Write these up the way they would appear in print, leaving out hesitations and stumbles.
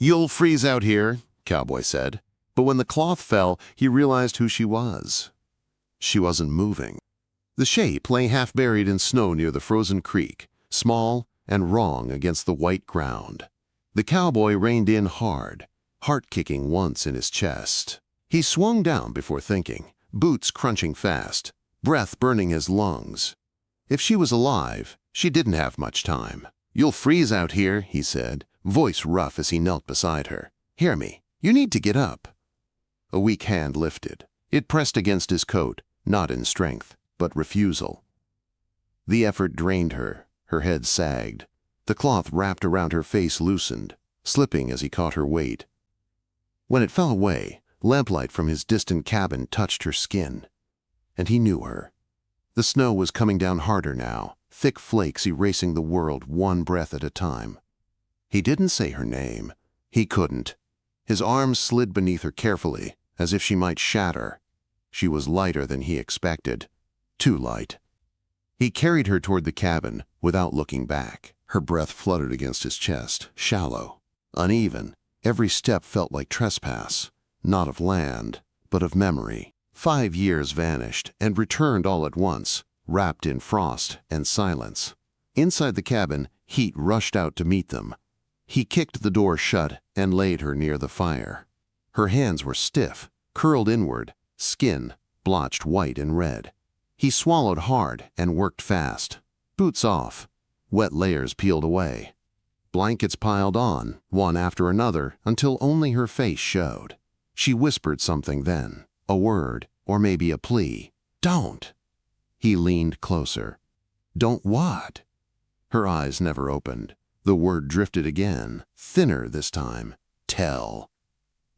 "You'll freeze out here," Cowboy said. But when the cloth fell, he realized who she was. She wasn't moving. The shape lay half buried in snow near the frozen creek, small and wrong against the white ground. The cowboy reined in hard, heart kicking once in his chest. He swung down before thinking, boots crunching fast, breath burning his lungs. If she was alive, she didn't have much time. "You'll freeze out here," he said, voice rough as he knelt beside her. "Hear me. You need to get up." A weak hand lifted. It pressed against his coat, not in strength, but refusal. The effort drained her. Her head sagged. The cloth wrapped around her face loosened, slipping as he caught her weight. When it fell away, lamplight from his distant cabin touched her skin. And he knew her. The snow was coming down harder now, thick flakes erasing the world one breath at a time. He didn't say her name. He couldn't. His arms slid beneath her carefully, as if she might shatter. She was lighter than he expected. Too light. He carried her toward the cabin, without looking back. Her breath fluttered against his chest, shallow, uneven. Every step felt like trespass, not of land, but of memory. 5 years vanished and returned all at once, wrapped in frost and silence. Inside the cabin, heat rushed out to meet them. He kicked the door shut and laid her near the fire. Her hands were stiff, curled inward, skin blotched white and red. He swallowed hard and worked fast. Boots off. Wet layers peeled away. Blankets piled on, one after another, until only her face showed. She whispered something then, a word, or maybe a plea. "Don't." He leaned closer. "Don't what?" Her eyes never opened. The word drifted again, thinner this time. "Tell."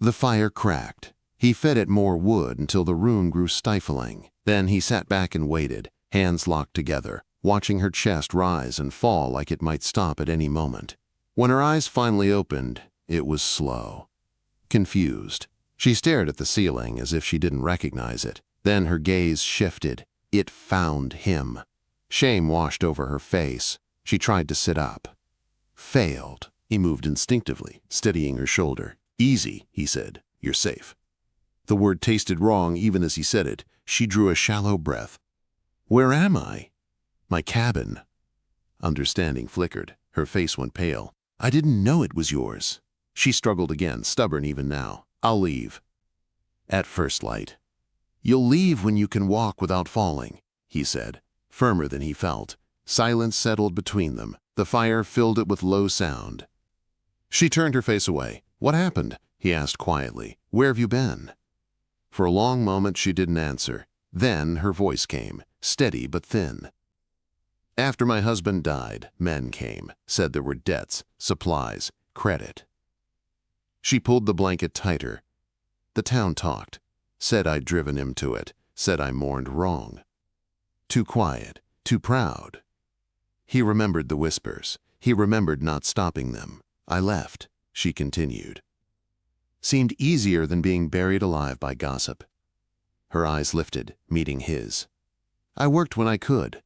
The fire cracked. He fed it more wood until the room grew stifling. Then he sat back and waited, hands locked together, watching her chest rise and fall like it might stop at any moment. When her eyes finally opened, it was slow. Confused. She stared at the ceiling as if she didn't recognize it. Then her gaze shifted. It found him. Shame washed over her face. She tried to sit up. Failed. He moved instinctively, steadying her shoulder. "Easy," he said. "You're safe." The word tasted wrong even as he said it. She drew a shallow breath. "Where am I?" "My cabin." Understanding flickered. Her face went pale. "I didn't know it was yours." She struggled again, stubborn even now. "I'll leave." At first light. "You'll leave when you can walk without falling," he said, firmer than he felt. Silence settled between them. The fire filled it with low sound. She turned her face away. "What happened?" he asked quietly. "Where have you been?" For a long moment she didn't answer. Then her voice came, steady but thin. "After my husband died, men came, said there were debts, supplies, credit." She pulled the blanket tighter. "The town talked, said I'd driven him to it, said I mourned wrong. Too quiet, too proud." He remembered the whispers. He remembered not stopping them. "I left," she continued. Seemed easier than being buried alive by gossip. Her eyes lifted, meeting his. "I worked when I could.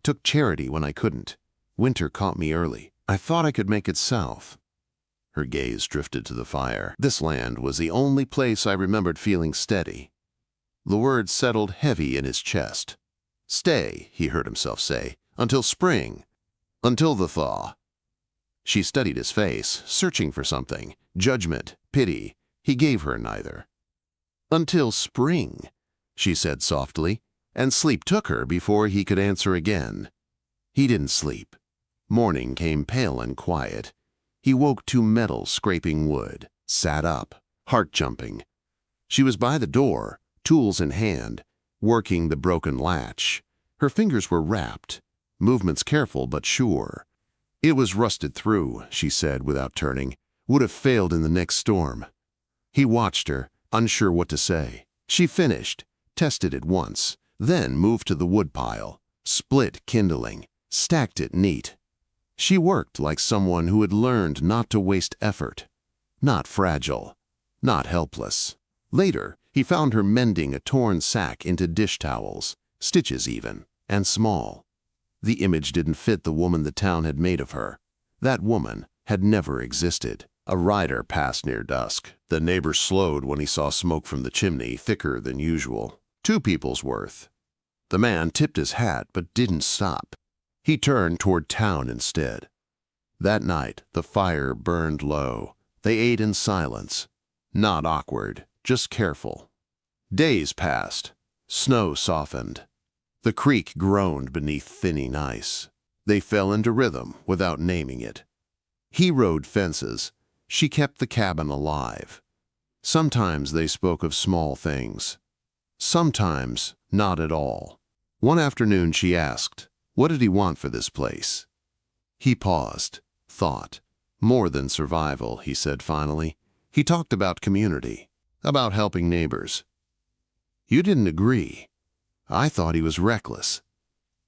Took charity when I couldn't. Winter caught me early. I thought I could make it south." Her gaze drifted to the fire. "This land was the only place I remembered feeling steady." The words settled heavy in his chest. "Stay," he heard himself say, "until spring. Until the thaw." She studied his face, searching for something. Judgment, pity. He gave her neither. "Until spring," she said softly, and sleep took her before he could answer again. He didn't sleep. Morning came pale and quiet. He woke to metal scraping wood, sat up, heart jumping. She was by the door, tools in hand, working the broken latch. Her fingers were wrapped, movements careful but sure. "It was rusted through," she said without turning. "Would have failed in the next storm." He watched her, unsure what to say. She finished, tested it once, then moved to the woodpile, split kindling, stacked it neat. She worked like someone who had learned not to waste effort. Not fragile, not helpless. Later, he found her mending a torn sack into dish towels, stitches even, and small. The image didn't fit the woman the town had made of her. That woman had never existed. A rider passed near dusk. The neighbor slowed when he saw smoke from the chimney, thicker than usual. 2 people's worth. The man tipped his hat but didn't stop. He turned toward town instead. That night, the fire burned low. They ate in silence. Not awkward, just careful. Days passed. Snow softened. The creek groaned beneath thinning ice. They fell into rhythm without naming it. He rode fences. She kept the cabin alive. Sometimes they spoke of small things. Sometimes not at all. One afternoon she asked, what did he want for this place? He paused, thought. More than survival, he said finally. He talked about community, about helping neighbors. You didn't agree. I thought he was reckless.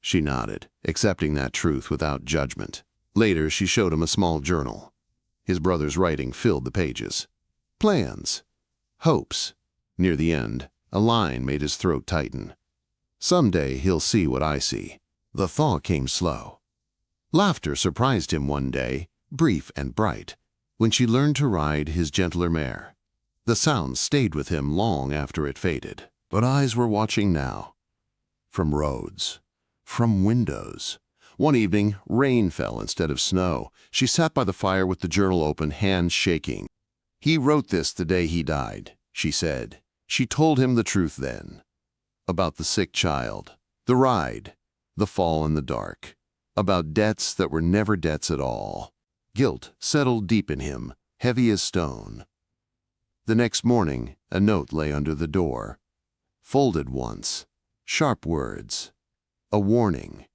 She nodded, accepting that truth without judgment. Later, she showed him a small journal. His brother's writing filled the pages. Plans. Hopes. Near the end, a line made his throat tighten. Someday he'll see what I see. The thaw came slow. Laughter surprised him one day, brief and bright, when she learned to ride his gentler mare. The sound stayed with him long after it faded. But eyes were watching now. From roads. From windows. One evening, rain fell instead of snow. She sat by the fire with the journal open, hands shaking. He wrote this the day he died, she said. She told him the truth then. About the sick child, the ride, the fall in the dark. About debts that were never debts at all. Guilt settled deep in him, heavy as stone. The next morning, a note lay under the door. Folded once. Sharp words. A warning.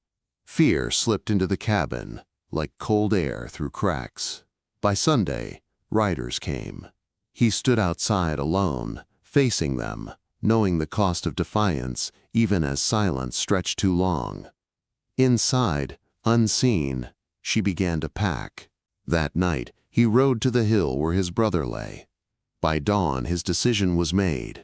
Fear slipped into the cabin, like cold air through cracks. By Sunday, riders came. He stood outside alone, facing them, knowing the cost of defiance, even as silence stretched too long. Inside, unseen, she began to pack. That night, he rode to the hill where his brother lay. By dawn, his decision was made.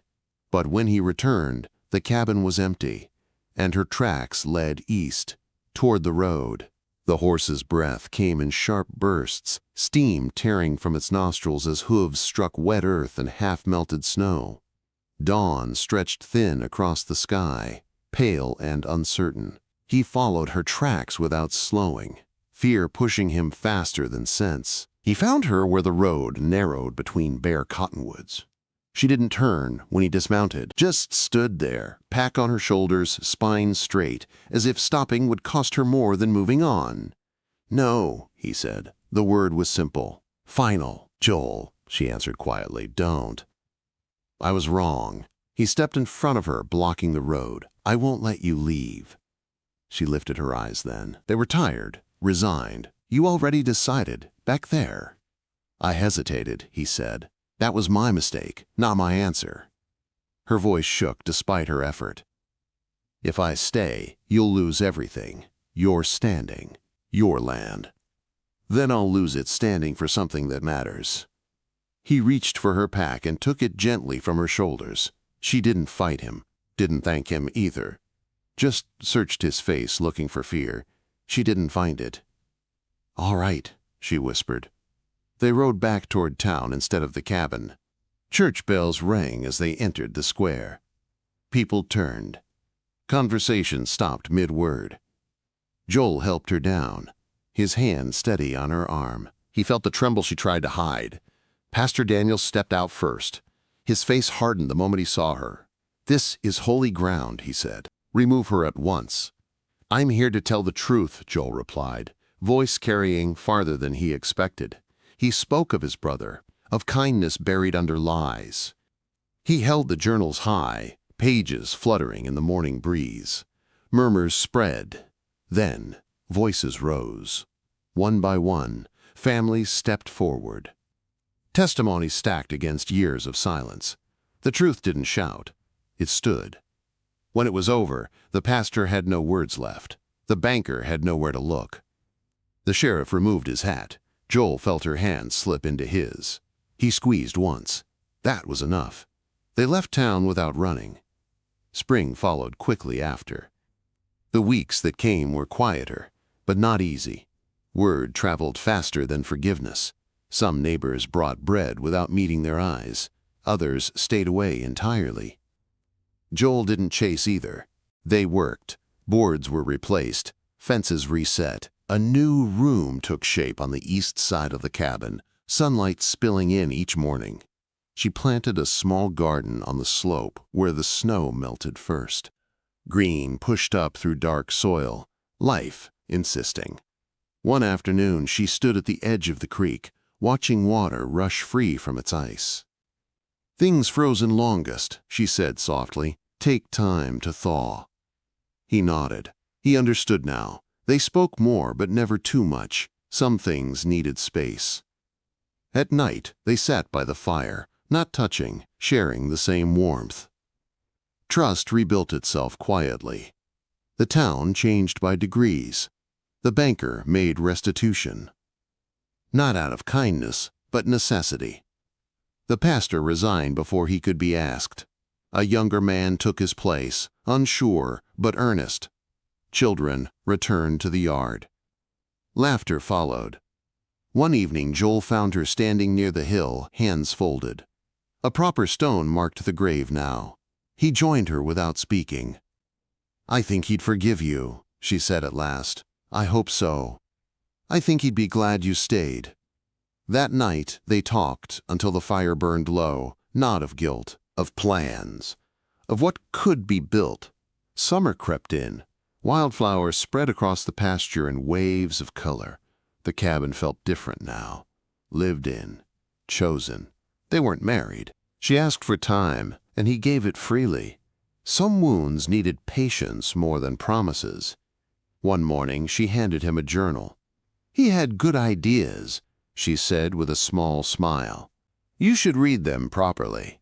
But when he returned, the cabin was empty, and her tracks led east, toward the road. The horse's breath came in sharp bursts, steam tearing from its nostrils as hooves struck wet earth and half-melted snow. Dawn stretched thin across the sky, pale and uncertain. He followed her tracks without slowing, fear pushing him faster than sense. He found her where the road narrowed between bare cottonwoods. She didn't turn when he dismounted, just stood there, pack on her shoulders, spine straight, as if stopping would cost her more than moving on. No, he said. The word was simple. Final. Joel, she answered quietly, don't. I was wrong. He stepped in front of her, blocking the road. I won't let you leave. She lifted her eyes then. They were tired, resigned. You already decided, back there. I hesitated, he said. That was my mistake, not my answer. Her voice shook despite her effort. If I stay, you'll lose everything. Your standing, your land. Then I'll lose it standing for something that matters. He reached for her pack and took it gently from her shoulders. She didn't fight him, didn't thank him either. Just searched his face looking for fear. She didn't find it. All right, she whispered. They rode back toward town instead of the cabin. Church bells rang as they entered the square. People turned. Conversation stopped mid-word. Joel helped her down, his hand steady on her arm. He felt the tremble she tried to hide. Pastor Daniel stepped out first. His face hardened the moment he saw her. This is holy ground, he said. Remove her at once. I'm here to tell the truth, Joel replied, voice carrying farther than he expected. He spoke of his brother, of kindness buried under lies. He held the journals high, pages fluttering in the morning breeze. Murmurs spread. Then, voices rose. One by one, families stepped forward. Testimony stacked against years of silence. The truth didn't shout. It stood. When it was over, the pastor had no words left. The banker had nowhere to look. The sheriff removed his hat. Joel felt her hand slip into his. He squeezed once. That was enough. They left town without running. Spring followed quickly after. The weeks that came were quieter, but not easy. Word traveled faster than forgiveness. Some neighbors brought bread without meeting their eyes. Others stayed away entirely. Joel didn't chase either. They worked. Boards were replaced, fences reset. A new room took shape on the east side of the cabin, sunlight spilling in each morning. She planted a small garden on the slope where the snow melted first. Green pushed up through dark soil, life insisting. One afternoon she stood at the edge of the creek, watching water rush free from its ice. "Things frozen longest," she said softly, "take time to thaw." He nodded. He understood now. They spoke more, but never too much. Some things needed space. At night, they sat by the fire, not touching, sharing the same warmth. Trust rebuilt itself quietly. The town changed by degrees. The banker made restitution. Not out of kindness, but necessity. The pastor resigned before he could be asked. A younger man took his place, unsure but earnest. Children returned to the yard. Laughter followed. One evening Joel found her standing near the hill, hands folded. A proper stone marked the grave now. He joined her without speaking. "I think he'd forgive you," she said at last. "I hope so. I think he'd be glad you stayed." That night they talked until the fire burned low, not of guilt, of plans, of what could be built. Summer crept in. Wildflowers spread across the pasture in waves of color. The cabin felt different now. Lived in. Chosen. They weren't married. She asked for time, and he gave it freely. Some wounds needed patience more than promises. One morning she handed him a journal. "He had good ideas," she said with a small smile. "You should read them properly."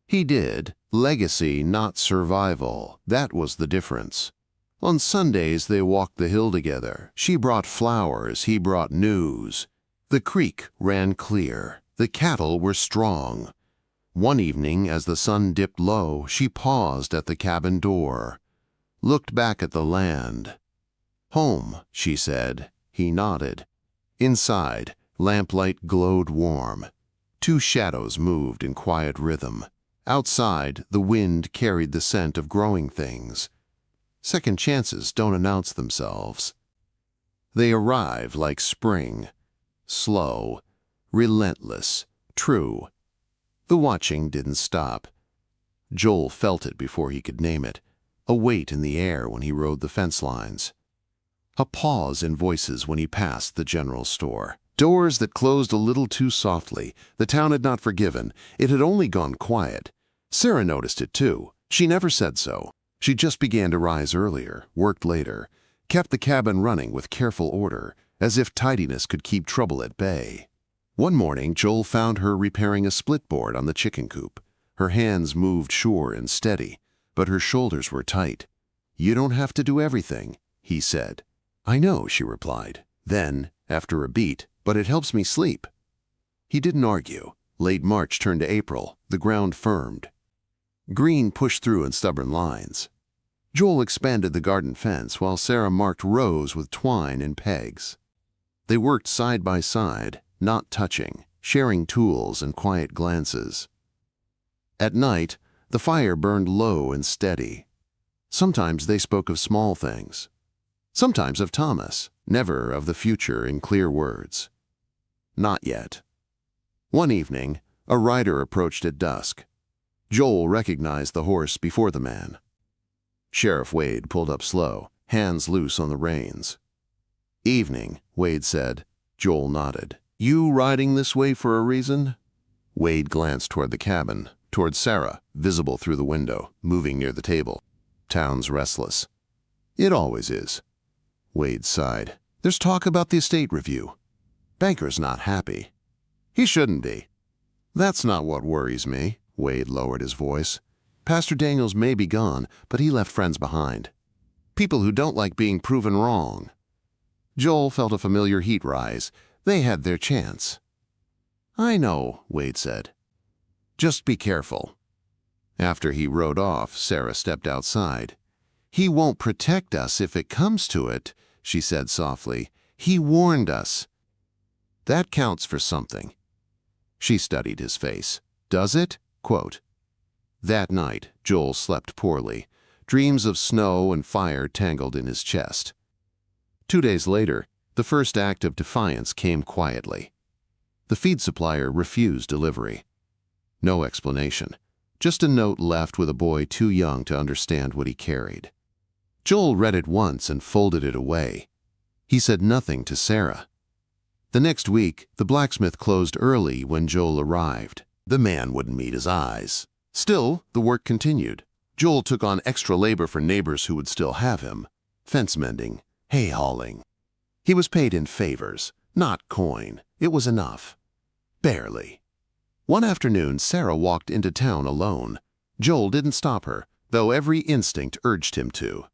He did. Legacy, not survival. That was the difference. On Sundays they walked the hill together. She brought flowers, he brought news. The creek ran clear. The cattle were strong. One evening, as the sun dipped low, she paused at the cabin door, looked back at the land. "Home," she said. He nodded. Inside, lamplight glowed warm. Two shadows moved in quiet rhythm. Outside, the wind carried the scent of growing things. Second chances don't announce themselves. They arrive like spring. Slow, relentless, true. The watching didn't stop. Joel felt it before he could name it, a weight in the air when he rode the fence lines. A pause in voices when he passed the general store. Doors that closed a little too softly. The town had not forgiven. It had only gone quiet. Sarah noticed it too. She never said so. She just began to rise earlier, worked later, kept the cabin running with careful order, as if tidiness could keep trouble at bay. One morning, Joel found her repairing a split board on the chicken coop. Her hands moved sure and steady, but her shoulders were tight. "You don't have to do everything," he said. "I know," she replied. Then, after a beat, "But it helps me sleep." He didn't argue. Late March turned to April. The ground firmed. Green pushed through in stubborn lines. Joel expanded the garden fence while Sarah marked rows with twine and pegs. They worked side by side, not touching, sharing tools and quiet glances. At night, the fire burned low and steady. Sometimes they spoke of small things. Sometimes of Thomas, never of the future in clear words. Not yet. One evening, a rider approached at dusk. Joel recognized the horse before the man. Sheriff Wade pulled up slow, hands loose on the reins. "Evening," Wade said. Joel nodded. "You riding this way for a reason?" Wade glanced toward the cabin, toward Sarah, visible through the window, moving near the table. "Town's restless." "It always is." Wade sighed. "There's talk about the estate review. Banker's not happy." "He shouldn't be." "That's not what worries me." Wade lowered his voice. "Pastor Daniels may be gone, but he left friends behind. People who don't like being proven wrong." Joel felt a familiar heat rise. They had their chance. "I know," Wade said. "Just be careful." After he rode off, Sarah stepped outside. "He won't protect us if it comes to it," she said softly. "He warned us." That counts for something. She studied his face. Does it? Quote. That night, Joel slept poorly. Dreams of snow and fire tangled in his chest. 2 days later, the first act of defiance came quietly. The feed supplier refused delivery. No explanation, just a note left with a boy too young to understand what he carried. Joel read it once and folded it away. He said nothing to Sarah. The next week, the blacksmith closed early when Joel arrived. The man wouldn't meet his eyes. Still, the work continued. Joel took on extra labor for neighbors who would still have him. Fence mending, hay hauling. He was paid in favors, not coin. It was enough. Barely. One afternoon, Sarah walked into town alone. Joel didn't stop her, though every instinct urged him to.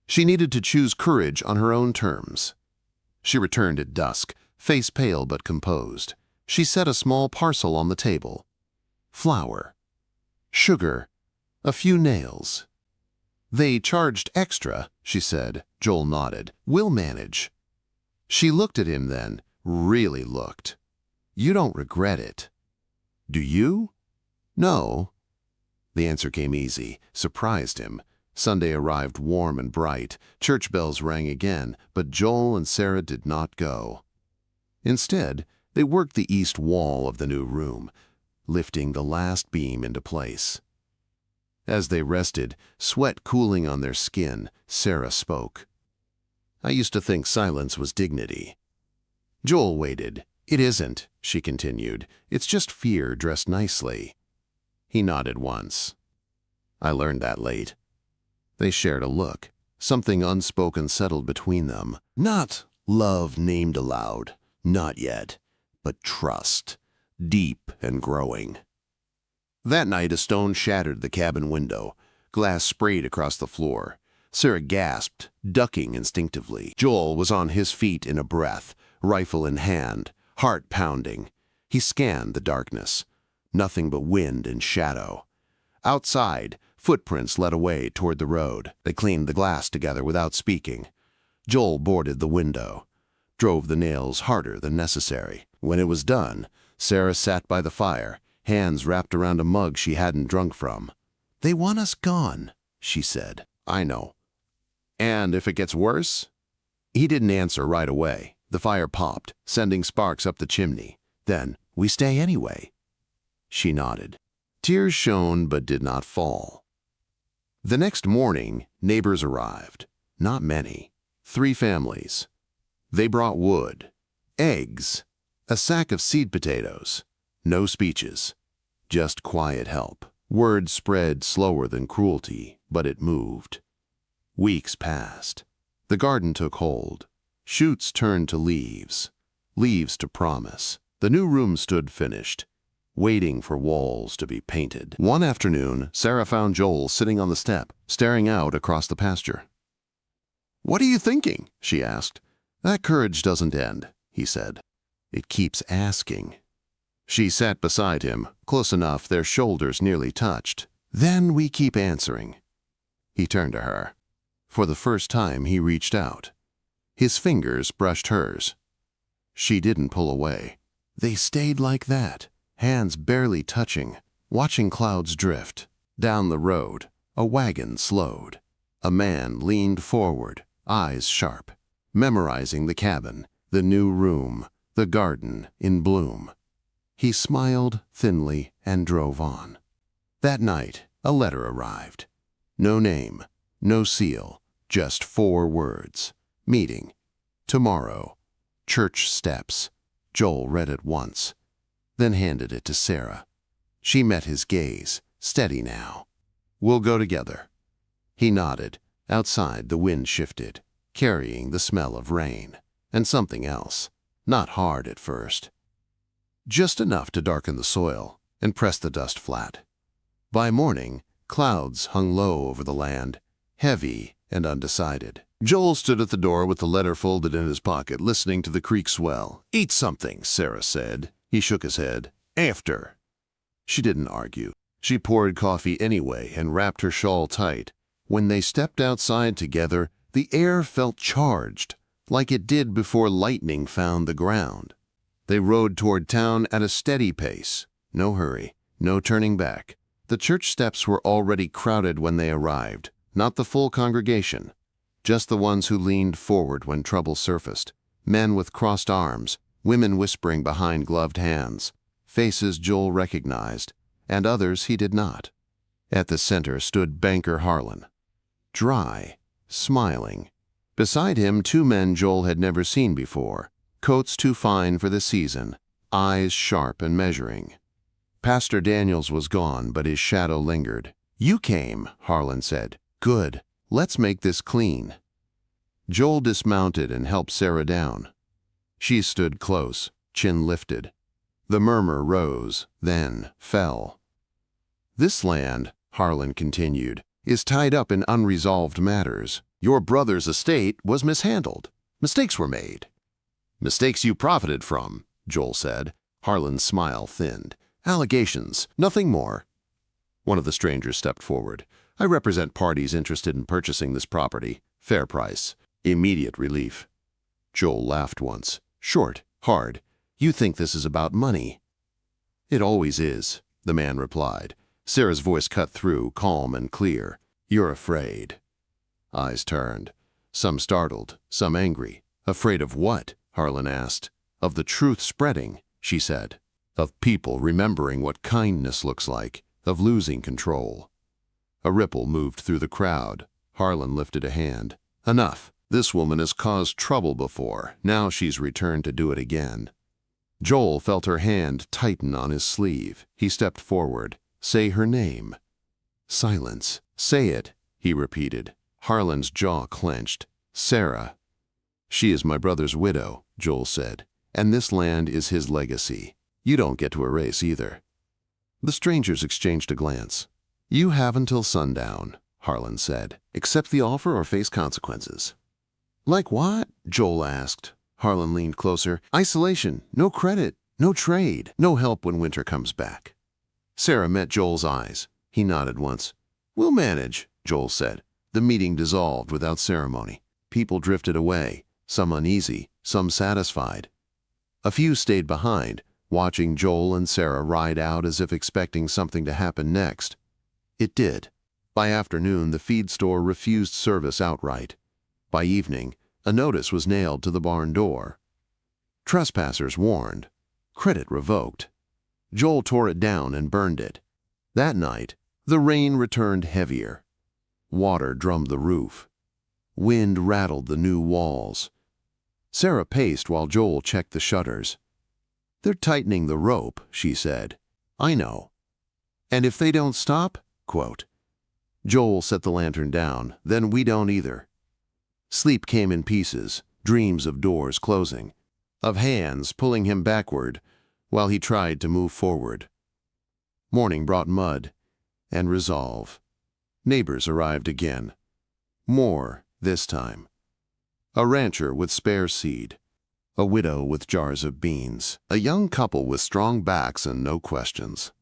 She needed to choose courage on her own terms. She returned at dusk, face pale but composed. She set a small parcel on the table. Flour. Sugar. A few nails. They charged extra, she said. Joel nodded. We'll manage. She looked at him then, really looked. You don't regret it. Do you? No. The answer came easy, surprised him. Sunday arrived warm and bright. Church bells rang again, but Joel and Sarah did not go. Instead, they worked the east wall of the new room, lifting the last beam into place. As they rested, sweat cooling on their skin, Sarah spoke. I used to think silence was dignity. Joel waited. It isn't, she continued. It's just fear dressed nicely. He nodded once. I learned that late. They shared a look. Something unspoken settled between them. Not love named aloud, not yet, but trust, deep and growing. That night, a stone shattered the cabin window. Glass sprayed across the floor. Sarah gasped, ducking instinctively. Joel was on his feet in a breath, rifle in hand, heart pounding. He scanned the darkness. Nothing but wind and shadow. Outside, footprints led away toward the road. They cleaned the glass together without speaking. Joel boarded the window, drove the nails harder than necessary. When it was done, Sarah sat by the fire, hands wrapped around a mug she hadn't drunk from. They want us gone, she said. I know. And if it gets worse? He didn't answer right away. The fire popped, sending sparks up the chimney. Then, we stay anyway. She nodded. Tears shone but did not fall. The next morning, neighbors arrived. Not many. 3 families. They brought wood, eggs, a sack of seed potatoes. No speeches. Just quiet help. Word spread slower than cruelty, but it moved. Weeks passed. The garden took hold. Shoots turned to leaves. Leaves to promise. The new room stood finished, waiting for walls to be painted. One afternoon, Sarah found Joel sitting on the step, staring out across the pasture. What are you thinking? She asked. That courage doesn't end, he said. It keeps asking. She sat beside him, close enough their shoulders nearly touched. Then we keep answering. He turned to her. For the first time, he reached out. His fingers brushed hers. She didn't pull away. They stayed like that, hands barely touching, watching clouds drift. Down the road, a wagon slowed. A man leaned forward, eyes sharp, memorizing the cabin, the new room, the garden in bloom. He smiled thinly and drove on. That night, a letter arrived. No name, no seal, just 4 words. Meeting. Tomorrow. Church steps. Joel read it once, then handed it to Sarah. She met his gaze, steady now. We'll go together. He nodded. Outside, the wind shifted, carrying the smell of rain, and something else, not hard at first. Just enough to darken the soil and press the dust flat. By morning, clouds hung low over the land, heavy and undecided. Joel stood at the door with the letter folded in his pocket, listening to the creek swell. Eat something, Sarah said. He shook his head. After. She didn't argue. She poured coffee anyway and wrapped her shawl tight. When they stepped outside together, the air felt charged, like it did before lightning found the ground. They rode toward town at a steady pace. No hurry, no turning back. The church steps were already crowded when they arrived, not the full congregation, just the ones who leaned forward when trouble surfaced. Men with crossed arms, women whispering behind gloved hands, faces Joel recognized, and others he did not. At the center stood banker Harlan, dry, smiling. Beside him, two men Joel had never seen before, coats too fine for the season, eyes sharp and measuring. Pastor Daniels was gone, but his shadow lingered. "You came," Harlan said. "Good. Let's make this clean." Joel dismounted and helped Sarah down. She stood close, chin lifted. The murmur rose, then fell. "This land," Harlan continued, "is tied up in unresolved matters. Your brother's estate was mishandled. Mistakes were made." "Mistakes you profited from," Joel said. Harlan's smile thinned. "Allegations, nothing more." One of the strangers stepped forward. "I represent parties interested in purchasing this property. Fair price. Immediate relief." Joel laughed once. Short, hard. "You think this is about money." "It always is," the man replied. Sarah's voice cut through, calm and clear. "You're afraid." Eyes turned. Some startled, some angry. "Afraid of what?" Harlan asked. "Of the truth spreading," she said. "Of people remembering what kindness looks like. Of losing control." A ripple moved through the crowd. Harlan lifted a hand. "Enough. This woman has caused trouble before. Now she's returned to do it again." Joel felt her hand tighten on his sleeve. He stepped forward. "Say her name." Silence. "Say it," he repeated. Harlan's jaw clenched. "Sarah." "She is my brother's widow," Joel said, "and this land is his legacy. You don't get to erase either." The strangers exchanged a glance. "You have until sundown," Harlan said. "Accept the offer or face consequences." "Like what?" Joel asked. Harlan leaned closer. "Isolation, no credit, no trade, no help when winter comes back." Sarah met Joel's eyes. He nodded once. "We'll manage," Joel said. The meeting dissolved without ceremony. People drifted away, some uneasy, some satisfied. A few stayed behind, watching Joel and Sarah ride out as if expecting something to happen next. It did. By afternoon, the feed store refused service outright. By evening, a notice was nailed to the barn door. Trespassers warned. Credit revoked. Joel tore it down and burned it. That night, the rain returned heavier. Water drummed the roof. Wind rattled the new walls. Sarah paced while Joel checked the shutters. "They're tightening the rope," she said. "I know." "And if they don't stop?" Quote. Joel set the lantern down. "Then we don't either." Sleep came in pieces, dreams of doors closing, of hands pulling him backward while he tried to move forward. Morning brought mud and resolve. Neighbors arrived again. More this time. A rancher with spare seed. A widow with jars of beans. A young couple with strong backs and no questions.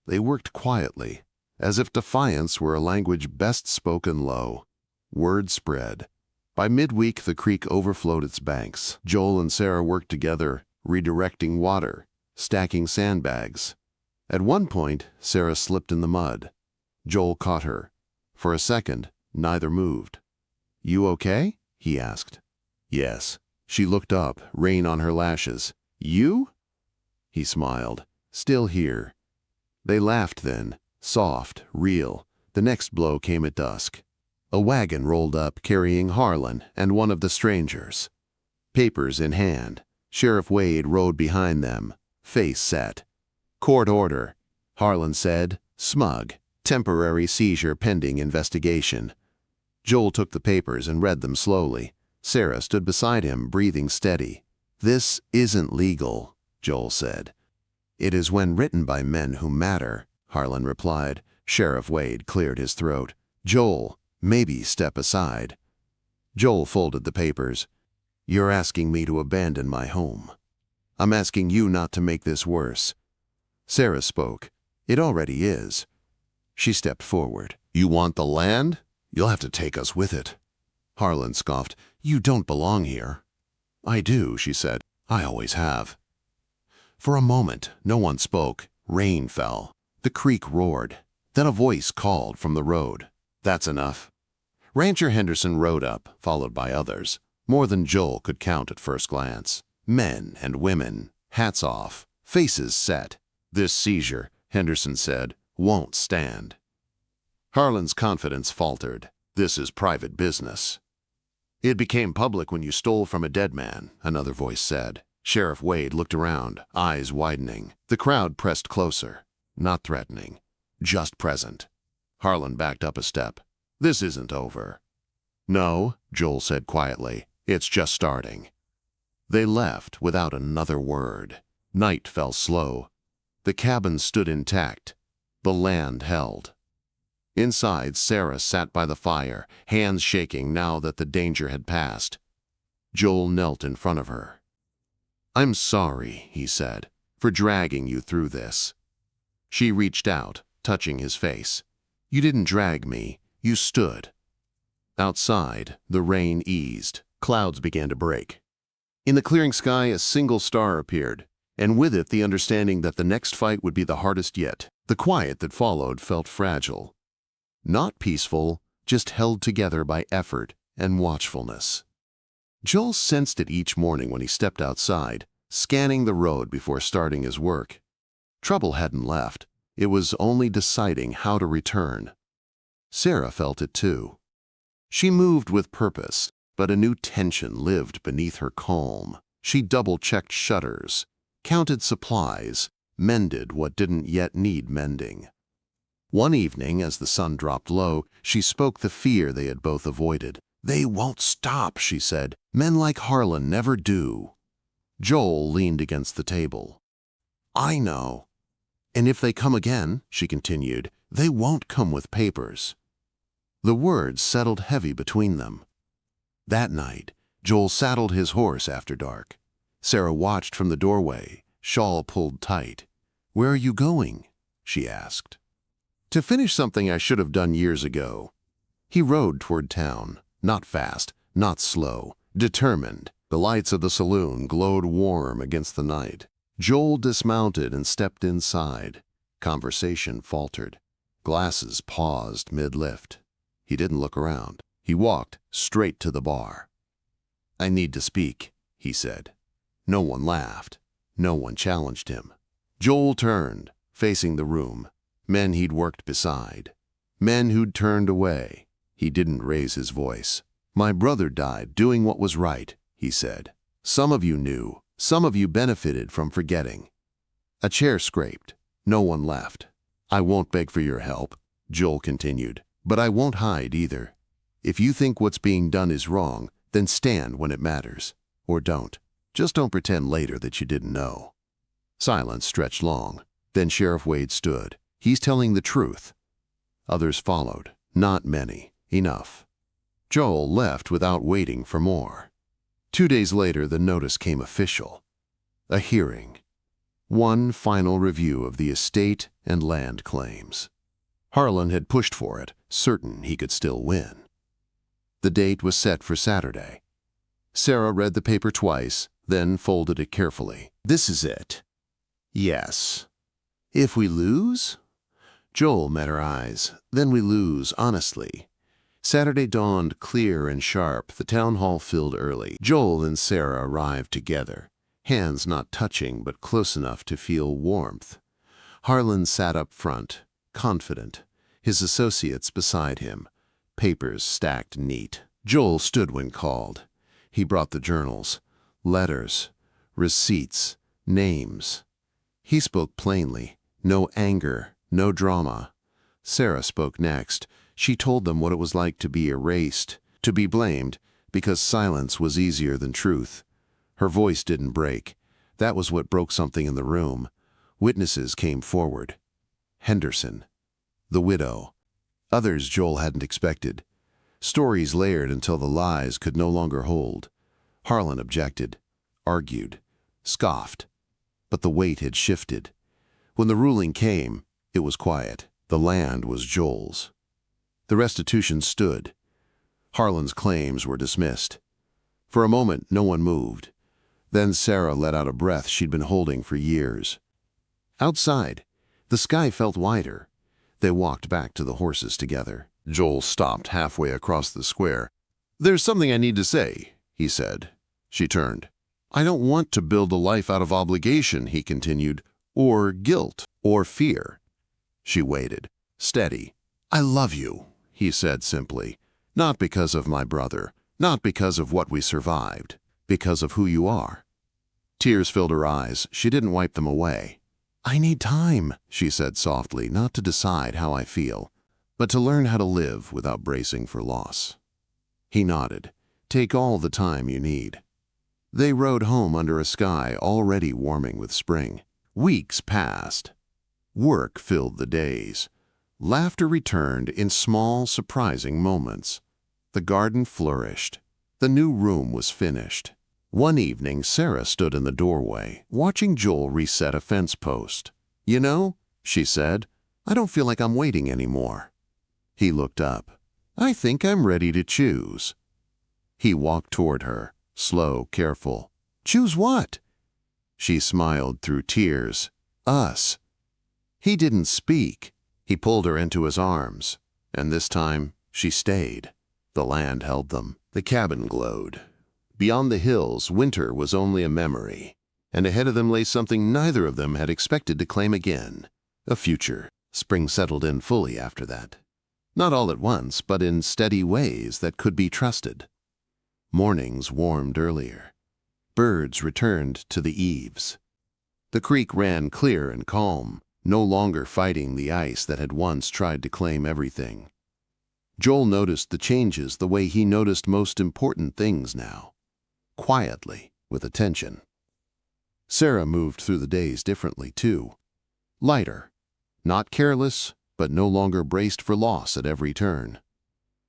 They worked quietly, as if defiance were a language best spoken low. Word spread. By midweek, the creek overflowed its banks. Joel and Sarah worked together, redirecting water, stacking sandbags. At one point, Sarah slipped in the mud. Joel caught her. For a second, neither moved. "You okay?" he asked. "Yes." She looked up, rain on her lashes. "You?" He smiled. "Still here." They laughed then, soft, real. The next blow came at dusk. A wagon rolled up carrying Harlan and one of the strangers. Papers in hand. Sheriff Wade rode behind them, face set. "Court order," Harlan said, smug. "Temporary seizure pending investigation." Joel took the papers and read them slowly. Sarah stood beside him, breathing steady. "This isn't legal," Joel said. "It is when written by men who matter," Harlan replied. Sheriff Wade cleared his throat. "Joel, maybe step aside." Joel folded the papers. "You're asking me to abandon my home. I'm asking you not to make this worse." Sarah spoke. "It already is." She stepped forward. "You want the land? You'll have to take us with it." Harlan scoffed. "You don't belong here." "I do," she said. "I always have." For a moment, no one spoke. Rain fell. The creek roared. Then a voice called from the road. "That's enough." Rancher Henderson rode up, followed by others, more than Joel could count at first glance. Men and women, hats off, faces set. "This seizure," Henderson said, "won't stand." Harlan's confidence faltered. "This is private business." "It became public when you stole from a dead man," another voice said. Sheriff Wade looked around, eyes widening. The crowd pressed closer, not threatening, just present. Harlan backed up a step. "This isn't over." "No," Joel said quietly. "It's just starting." They left without another word. Night fell slow. The cabin stood intact. The land held. Inside, Sarah sat by the fire, hands shaking now that the danger had passed. Joel knelt in front of her. "I'm sorry," he said, "for dragging you through this." She reached out, touching his face. "You didn't drag me, you stood." Outside, the rain eased. Clouds began to break. In the clearing sky, a single star appeared, and with it the understanding that the next fight would be the hardest yet. The quiet that followed felt fragile. Not peaceful, just held together by effort and watchfulness. Joel sensed it each morning when he stepped outside, scanning the road before starting his work. Trouble hadn't left. It was only deciding how to return. Sarah felt it too. She moved with purpose, but a new tension lived beneath her calm. She double-checked shutters, counted supplies, mended what didn't yet need mending. One evening, as the sun dropped low, she spoke the fear they had both avoided. "They won't stop," she said. "Men like Harlan never do." Joel leaned against the table. "I know. And if they come again," she continued, "they won't come with papers." The words settled heavy between them. That night, Joel saddled his horse after dark. Sarah watched from the doorway, shawl pulled tight. "Where are you going?" she asked. "To finish something I should have done years ago." He rode toward town. Not fast, not slow, determined. The lights of the saloon glowed warm against the night. Joel dismounted and stepped inside. Conversation faltered. Glasses paused mid-lift. He didn't look around. He walked straight to the bar. "I need to speak," he said. No one laughed. No one challenged him. Joel turned, facing the room. Men he'd worked beside. Men who'd turned away. He didn't raise his voice. "My brother died doing what was right," he said. "Some of you knew. Some of you benefited from forgetting." A chair scraped. No one left. "I won't beg for your help," Joel continued, "but I won't hide either. If you think what's being done is wrong, then stand when it matters. Or don't. Just don't pretend later that you didn't know." Silence stretched long. Then Sheriff Wade stood. "He's telling the truth." Others followed. Not many. Enough. Joel left without waiting for more. 2 days later, the notice came official. A hearing. One final review of the estate and land claims. Harlan had pushed for it, certain he could still win. The date was set for Saturday. Sarah read the paper twice, then folded it carefully. "This is it." "Yes." "If we lose?" Joel met her eyes. "Then we lose, honestly." Saturday dawned clear and sharp, the town hall filled early. Joel and Sarah arrived together, hands not touching but close enough to feel warmth. Harlan sat up front, confident, his associates beside him, papers stacked neat. Joel stood when called. He brought the journals, letters, receipts, names. He spoke plainly, no anger, no drama. Sarah spoke next. She told them what it was like to be erased, to be blamed, because silence was easier than truth. Her voice didn't break. That was what broke something in the room. Witnesses came forward. Henderson, the widow, others Joel hadn't expected. Stories layered until the lies could no longer hold. Harlan objected, argued, scoffed. But the weight had shifted. When the ruling came, it was quiet. The land was Joel's. The restitution stood. Harlan's claims were dismissed. For a moment, no one moved. Then Sarah let out a breath she'd been holding for years. Outside, the sky felt wider. They walked back to the horses together. Joel stopped halfway across the square. "There's something I need to say," he said. She turned. "I don't want to build a life out of obligation," he continued, "or guilt, or fear." She waited, steady. "I love you," he said simply. "Not because of my brother, not because of what we survived, because of who you are." Tears filled her eyes. She didn't wipe them away. "I need time," she said softly, "not to decide how I feel, but to learn how to live without bracing for loss." He nodded. "Take all the time you need." They rode home under a sky already warming with spring. Weeks passed. Work filled the days. Laughter returned in small, surprising moments. The garden flourished. The new room was finished. One evening, Sarah stood in the doorway, watching Joel reset a fence post. "You know," she said, "I don't feel like I'm waiting anymore." He looked up. "I think I'm ready to choose." He walked toward her, slow, careful. "Choose what?" She smiled through tears. "Us." He didn't speak. He pulled her into his arms, and this time she stayed. The land held them. The cabin glowed. Beyond the hills, winter was only a memory, and ahead of them lay something neither of them had expected to claim again, a future. Spring settled in fully after that. Not all at once, but in steady ways that could be trusted. Mornings warmed earlier. Birds returned to the eaves. The creek ran clear and calm, no longer fighting the ice that had once tried to claim everything. Joel noticed the changes the way he noticed most important things now. Quietly, with attention. Sarah moved through the days differently, too. Lighter. Not careless, but no longer braced for loss at every turn.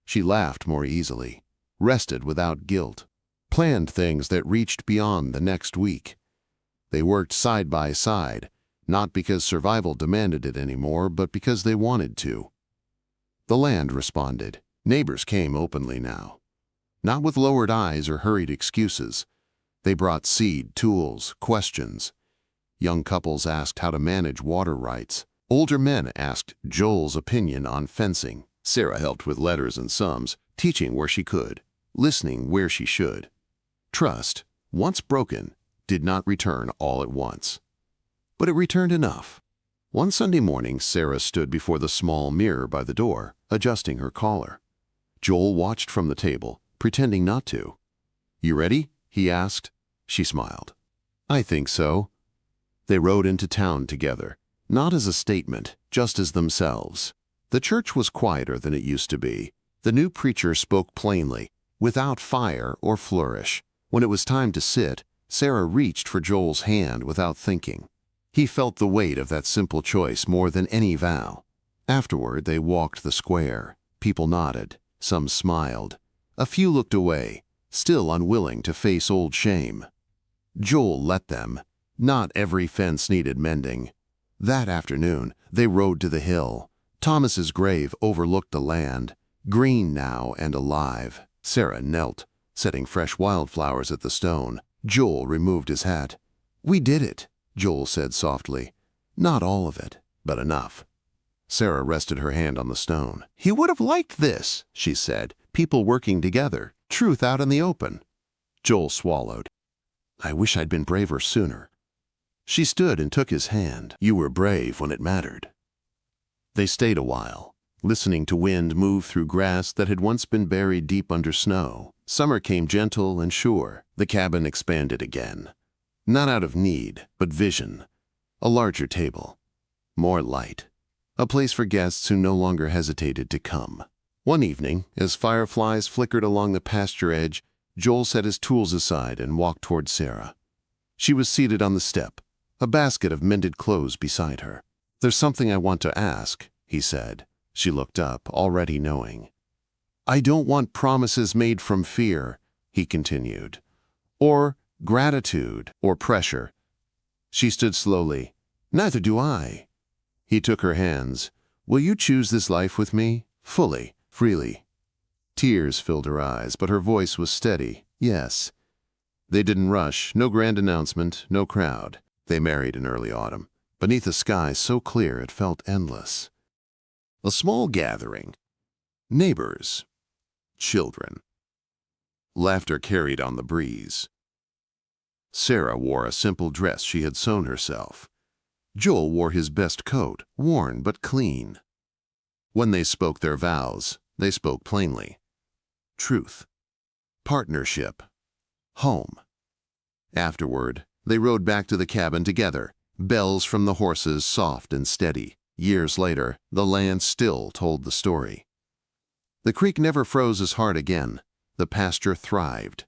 She laughed more easily, rested without guilt, planned things that reached beyond the next week. They worked side by side, not because survival demanded it anymore, but because they wanted to. The land responded. Neighbors came openly now. Not with lowered eyes or hurried excuses. They brought seed, tools, questions. Young couples asked how to manage water rights. Older men asked Joel's opinion on fencing. Sarah helped with letters and sums, teaching where she could, listening where she should. Trust, once broken, did not return all at once. But it returned enough. One Sunday morning, Sarah stood before the small mirror by the door, adjusting her collar. Joel watched from the table, pretending not to. "You ready?" he asked. She smiled. "I think so." They rode into town together, not as a statement, just as themselves. The church was quieter than it used to be. The new preacher spoke plainly, without fire or flourish. When it was time to sit, Sarah reached for Joel's hand without thinking. He felt the weight of that simple choice more than any vow. Afterward, they walked the square. People nodded. Some smiled. A few looked away, still unwilling to face old shame. Joel let them. Not every fence needed mending. That afternoon, they rode to the hill. Thomas's grave overlooked the land, green now and alive. Sarah knelt, setting fresh wildflowers at the stone. Joel removed his hat. "We did it," Joel said softly. "Not all of it, but enough." Sarah rested her hand on the stone. "He would have liked this," she said. "People working together, truth out in the open." Joel swallowed. "I wish I'd been braver sooner." She stood and took his hand. "You were brave when it mattered." They stayed a while, listening to wind move through grass that had once been buried deep under snow. Summer came gentle and sure. The cabin expanded again. Not out of need, but vision. A larger table. More light. A place for guests who no longer hesitated to come. One evening, as fireflies flickered along the pasture edge, Joel set his tools aside and walked toward Sarah. She was seated on the step, a basket of mended clothes beside her. "There's something I want to ask," he said. She looked up, already knowing. "I don't want promises made from fear," he continued, "or gratitude or pressure." She stood slowly. "Neither do I." He took her hands. "Will you choose this life with me? Fully, freely?" Tears filled her eyes, but her voice was steady. "Yes." They didn't rush, no grand announcement, no crowd. They married in early autumn, beneath a sky so clear it felt endless. A small gathering. Neighbors. Children. Laughter carried on the breeze. Sarah wore a simple dress she had sewn herself. Joel wore his best coat, worn but clean. When they spoke their vows, they spoke plainly. Truth. Partnership. Home. Afterward, they rode back to the cabin together, bells from the horses soft and steady. Years later, the land still told the story. The creek never froze as hard again. The pasture thrived.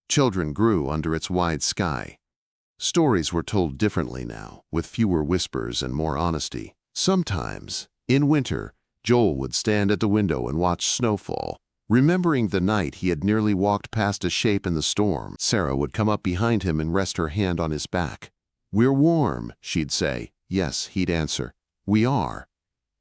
Children grew under its wide sky. Stories were told differently now, with fewer whispers and more honesty. Sometimes, in winter, Joel would stand at the window and watch snow fall. Remembering the night he had nearly walked past a shape in the storm, Sarah would come up behind him and rest her hand on his back. "We're warm," she'd say. "Yes," he'd answer. "We are."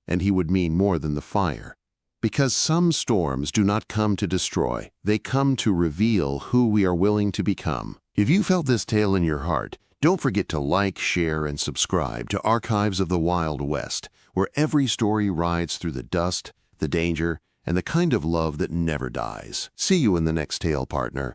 And he would mean more than the fire. Because some storms do not come to destroy, they come to reveal who we are willing to become. If you felt this tale in your heart, don't forget to like, share, and subscribe to Archives of the Wild West, where every story rides through the dust, the danger, and the kind of love that never dies. See you in the next tale, partner.